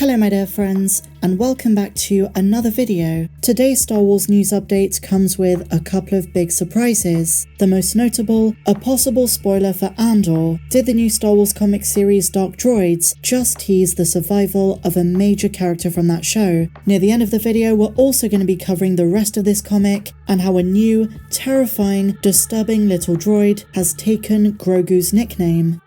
Hello my dear friends, and welcome back to another video. Today's Star Wars news update comes with a couple of big surprises. The most notable, a possible spoiler for Andor. Did the new Star Wars comic series Dark Droids just tease the survival of a major character from that show? Near the end of the video, we're also going to be covering the rest of this comic and how a new, terrifying, disturbing little droid has taken Grogu's nickname.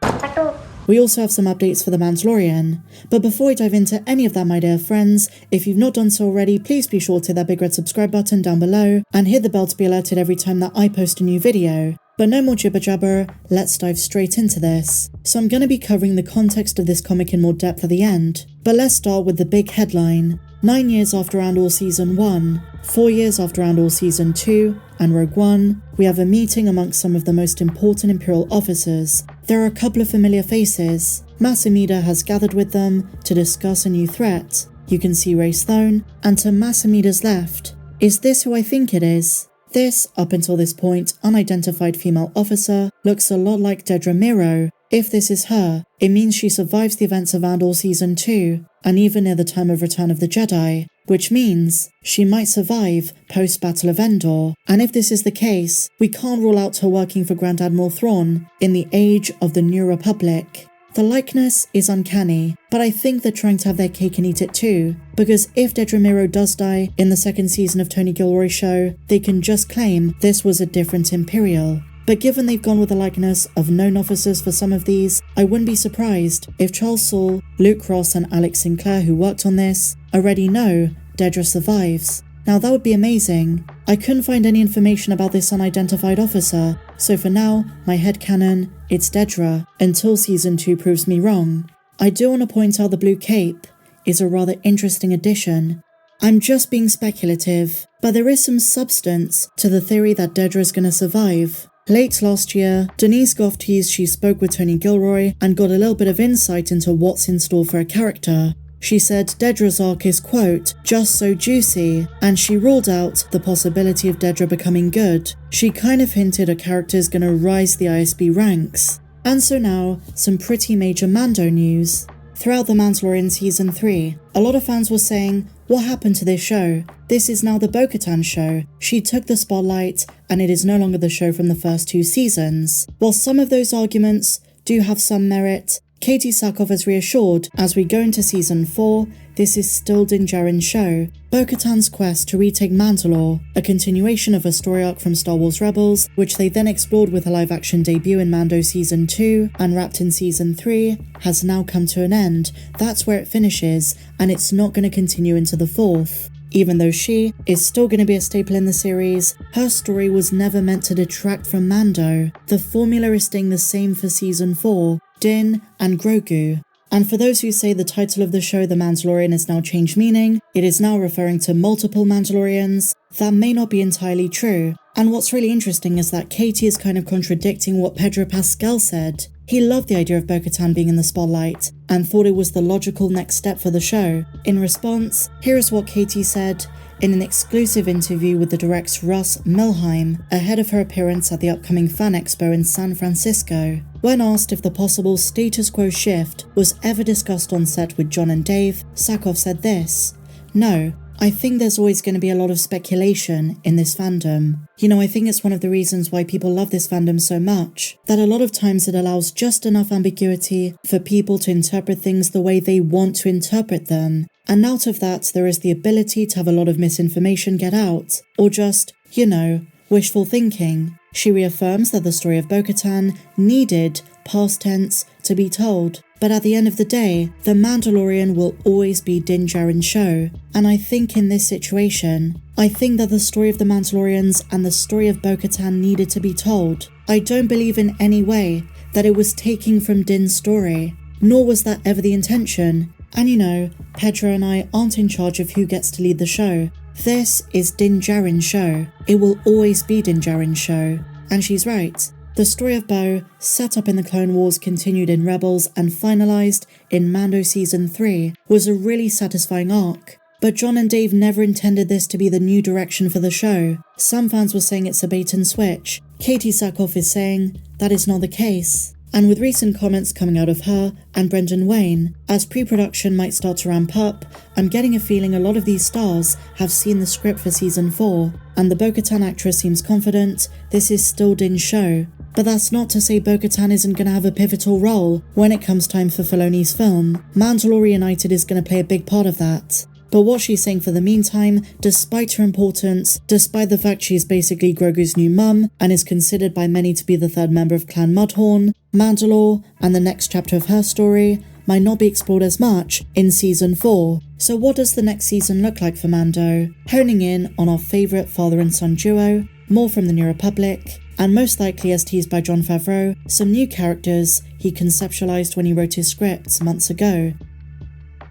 We also have some updates for The Mandalorian. But before we dive into any of that, my dear friends, if you've not done so already, please be sure to hit that big red subscribe button down below and hit the bell to be alerted every time that I post a new video. But no more jibber jabber, let's dive straight into this. So I'm going to be covering the context of this comic in more depth at the end, but let's start with the big headline. 9 years after Andor Season 1, 4 years after Andor Season 2, and Rogue One, we have a meeting amongst some of the most important Imperial officers. There are a couple of familiar faces. Mas Amedda has gathered with them to discuss a new threat. You can see Rey Thone, and to Mas Amedda's left, is this who I think it is? This, up until this point, unidentified female officer looks a lot like Dedra Meero. If this is her, it means she survives the events of Andor Season 2, and even near the time of Return of the Jedi, which means she might survive post-Battle of Endor. And if this is the case, we can't rule out her working for Grand Admiral Thrawn in the age of the New Republic. The likeness is uncanny, but I think they're trying to have their cake and eat it too, because if Dedra Meero does die in the second season of Tony Gilroy's show, they can just claim this was a different Imperial. But given they've gone with the likeness of known officers for some of these, I wouldn't be surprised if Charles Soule, Luke Ross and Alex Sinclair, who worked on this, already know Dedra survives. Now that would be amazing. I couldn't find any information about this unidentified officer, so for now, my headcanon, it's Dedra, until Season 2 proves me wrong. I do want to point out the blue cape is a rather interesting addition. I'm just being speculative, but there is some substance to the theory that Dedra is going to survive. Late last year, Denise Goff teased she spoke with Tony Gilroy and got a little bit of insight into what's in store for a character. She said Dedra's arc is, quote, just so juicy, and she ruled out the possibility of Dedra becoming good. She kind of hinted a character's gonna rise the ISB ranks. And so now, some pretty major Mando news. Throughout The Mandalorian Season 3, a lot of fans were saying, what happened to this show? This is now the Bo-Katan show. She took the spotlight, and it is no longer the show from the first 2 seasons. While some of those arguments do have some merit, Katee Sackhoff has reassured, as we go into Season 4, this is still Din Djarin's show. Bo-Katan's quest to retake Mandalore, a continuation of a story arc from Star Wars Rebels, which they then explored with a live-action debut in Mando Season 2 and wrapped in Season 3, has now come to an end. That's where it finishes, and it's not going to continue into the 4th. Even though she is still going to be a staple in the series, her story was never meant to detract from Mando. The formula is staying the same for Season 4, Din and Grogu. And for those who say the title of the show The Mandalorian has now changed meaning, it is now referring to multiple Mandalorians, that may not be entirely true. And what's really interesting is that Katee is kind of contradicting what Pedro Pascal said. He loved the idea of Bo-Katan being in the spotlight and thought it was the logical next step for the show. In response, here is what Katee said in an exclusive interview with the director Russ Milheim ahead of her appearance at the upcoming Fan Expo in San Francisco. When asked if the possible status quo shift was ever discussed on set with John and Dave, Sackhoff said this, "No, I think there's always going to be a lot of speculation in this fandom. You know, I think it's one of the reasons why people love this fandom so much, that a lot of times it allows just enough ambiguity for people to interpret things the way they want to interpret them. And out of that, there is the ability to have a lot of misinformation get out, or just, you know, wishful thinking." She reaffirms that the story of Bo-Katan needed, past tense, to be told. But at the end of the day, The Mandalorian will always be Din Djarin's show. And I think in this situation, I think that the story of the Mandalorians and the story of Bo-Katan needed to be told. I don't believe in any way that it was taking from Din's story, nor was that ever the intention. And you know, Pedro and I aren't in charge of who gets to lead the show. This is Din Djarin's show. It will always be Din Djarin's show. And she's right. The story of Bo, set up in the Clone Wars, continued in Rebels, and finalized in Mando Season 3, was a really satisfying arc. But John and Dave never intended this to be the new direction for the show. Some fans were saying it's a bait and switch. Katee Sackhoff is saying that is not the case. and with recent comments coming out of her and Brendan Wayne, as pre-production might start to ramp up, I'm getting a feeling a lot of these stars have seen the script for season 4, and the Bo-Katan actress seems confident this is still Din's show. But that's not to say Bo-Katan isn't going to have a pivotal role when it comes time for Filoni's film. Mandalore United is going to play a big part of that. But what she's saying for the meantime, despite her importance, despite the fact she's basically Grogu's new mum and is considered by many to be the third member of Clan Mudhorn, Mandalore and the next chapter of her story might not be explored as much in season 4. So what does the next season look like for Mando? Honing in on our favourite father and son duo, more from the New Republic, and most likely as teased by Jon Favreu, some new characters he conceptualized when he wrote his scripts months ago.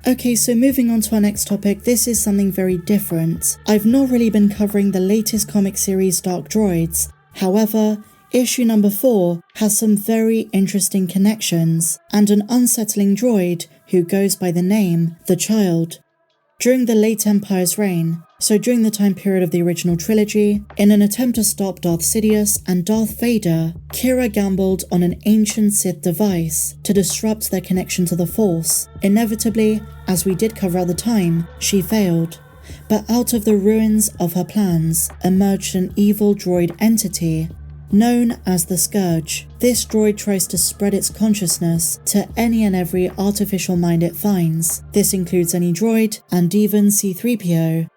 Okay, so moving on to our next topic, this is something very different. I've not really been covering the latest comic series Dark Droids. However, issue number 4 has some very interesting connections, and an unsettling droid who goes by the name The Child. During the late Empire's reign, so during the time period of the original trilogy, in an attempt to stop Darth Sidious and Darth Vader, Kira gambled on an ancient Sith device to disrupt their connection to the Force. Inevitably, as we did cover at the time, she failed. But out of the ruins of her plans emerged an evil droid entity known as the Scourge. This droid tries to spread its consciousness to any and every artificial mind it finds. This includes any droid and even C-3PO.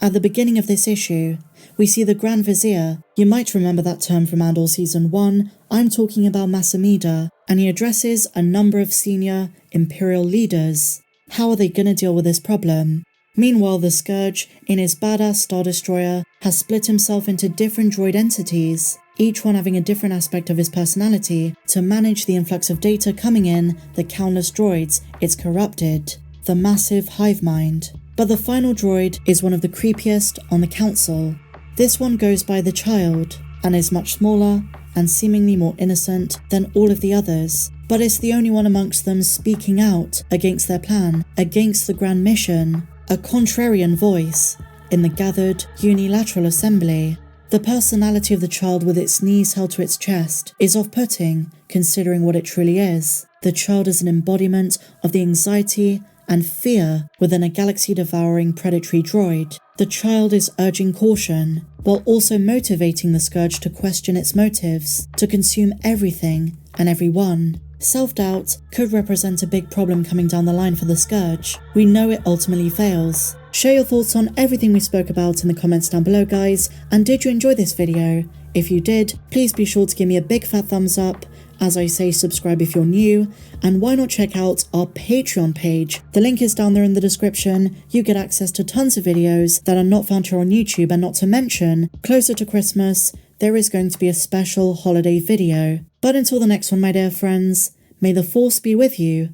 At the beginning of this issue, we see the Grand Vizier. You might remember that term from Andor Season 1, I'm talking about Masamida, and he addresses a number of senior Imperial leaders. How are they gonna deal with this problem? Meanwhile, the Scourge, in his badass Star Destroyer, has split himself into different droid entities, each one having a different aspect of his personality to manage the influx of data coming in the countless droids it's corrupted. The massive hive mind. But the final droid is one of the creepiest on the council. This one goes by The Child, and is much smaller and seemingly more innocent than all of the others, but it's the only one amongst them speaking out against their plan, against the grand mission, a contrarian voice in the gathered unilateral assembly. The personality of The Child with its knees held to its chest is off-putting considering what it truly is. The Child is an embodiment of the anxiety and fear within a galaxy-devouring predatory droid. The Child is urging caution, while also motivating the Scourge to question its motives, to consume everything and everyone. Self-doubt could represent a big problem coming down the line for the Scourge. We know it ultimately fails. Share your thoughts on everything we spoke about in the comments down below, guys, and did you enjoy this video? If you did, please be sure to give me a big fat thumbs up. As I say, subscribe if you're new, and why not check out our Patreon page? The link is down there in the description. You get access to tons of videos that are not found here on YouTube, and not to mention, closer to Christmas, there is going to be a special holiday video. But until the next one, my dear friends, may the Force be with you,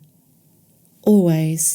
always.